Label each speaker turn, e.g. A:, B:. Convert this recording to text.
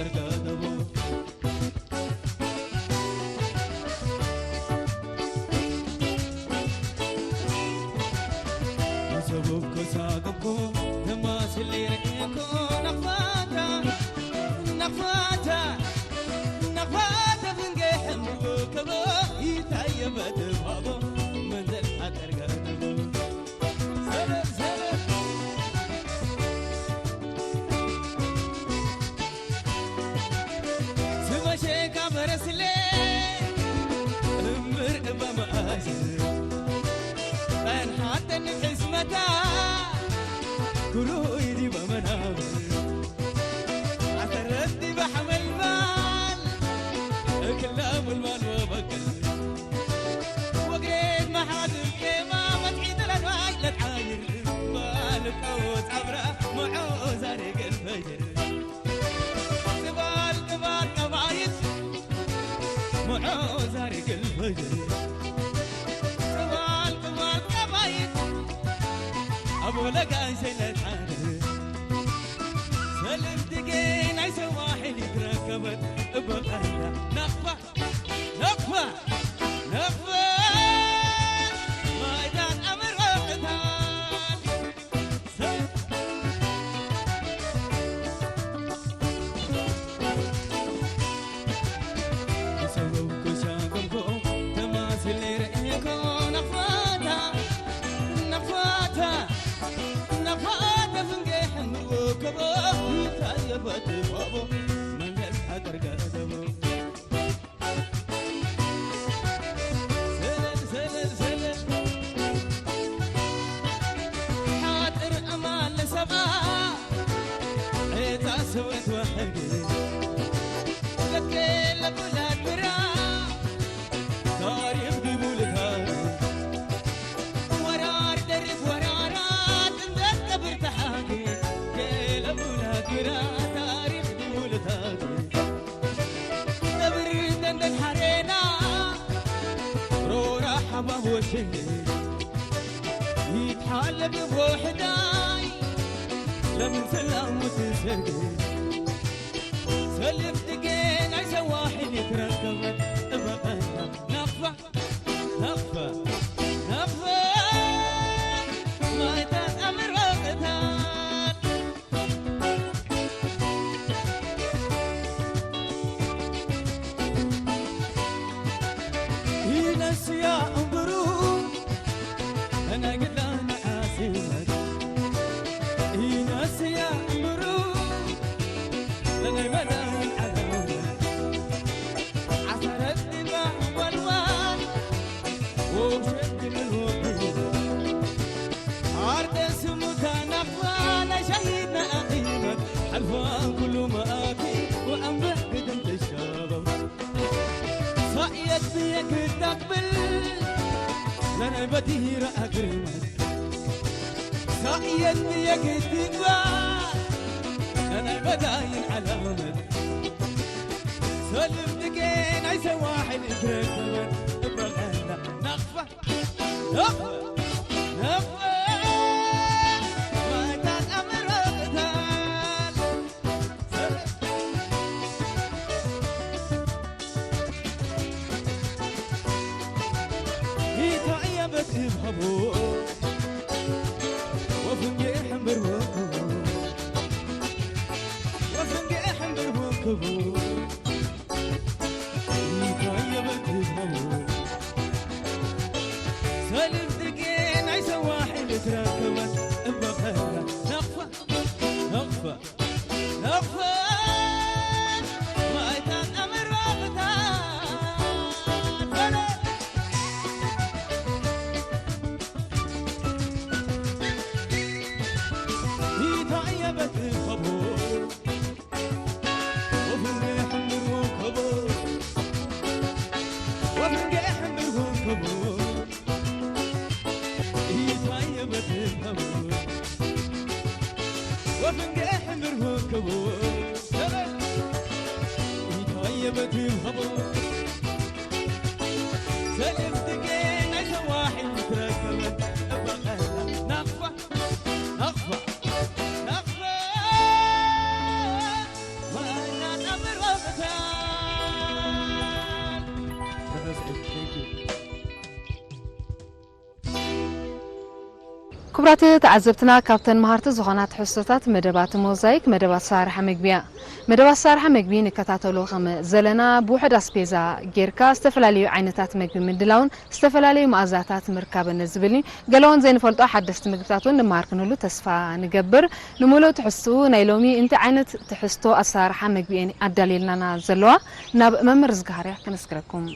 A: أترقدبو سبوك ساقبو تماسلي رئيكو نخفاتا نخفاتا نخفاتا فنقيح مروكبو يتعيبت بابو منزل أترقدبو سلام سلام سمشيكا برسلي امر بمآسر أن حتى نحسمتا كلو يدي بمنابر اعترفت بحمل مال كلام المال وبكر وقريت ما حد بكيما ما تعيد الأدواج لا تعاير بالك أوت عبره معو زارق الفجر قبال قبال قبايد معو زارق الفجر أبو لقى شيلة حاله سلم دقين عيسى واحد يتركبت بقلة نخفة نخفة نخفة ميدان أمر وقتال يسووك وشاقمكم تماثل رأيكم نخفاتا نخفاتا نخفاتا فنقيح مروكبو يتعيبت بابو منزل أترقدبو سلل سلل سلل حاضر أمان لسبا عيتا سويت وحقي لكي لبولاد برا تاريخ دبولتها ورار درب ورارات اندت برتحاكي كيل ابولاد برا تاريخ دبولتها دبرت اندت حرينا رورا حبه وشهي يتحالب بوحداي لمن سلام وتسرقي سلم دقين عيسى واحد يتركبت بقلة نخفة نخفة نخفة ميدان أمر وقتال ينس يا أمبرو أنا قد أنا عاسمك ينس يا أمبرو لنا مدام العداوة عصرت دماء والوان وشد الوقت عرض سموتا نقوانا شهيدنا أقيمك حلفان كل مآكي وأنبح قدمت الشباب صائيت بيك تقبل لنا بدير أكرمك صائيت بيك تقبل أنا بداين علامة سلم دقين عيسى واحد يتركبت بغلة نخفة نخفة نخفة ميدان أمر وقتال هي تعيبت بهبو وفنقي حمر وقبو وفنقي حمر وقبو يتعيبت بهبو سلم دقين عيسى واحد يتركبت بغلة نخفة نخفة نخفة ميدان أمر وقتال يتعيبت بهبو وفنقي حمر وقبو وفنقي حمر وقبو يتعيبت بهبو وفنقي حمر وقبو يتعيبت بهبو سلم دقين عيسى واحد يتركبت بغلة نخفة نخفة نخفة ميدان
B: كبرات تعذبتنا كابتن مهارت زغانات حسوتات مدبات موزايك مدبات صارحة مقبيا مدبات صارحة مقبين كتاتلو خم زلنا بوحد أسبيزا جيركا استفلالي عينتات مقبي من دلاون استفلالي مؤازاتات مركب النزبلي قالون زين فلتو حدثت مقبتاتون نماركنو له تسفى نقبر نمولو تحسو نايلومي انت عينت تحسو أصارحة مقبيين الدليلنا زلوا ناب ممرز قهريا كنسكركم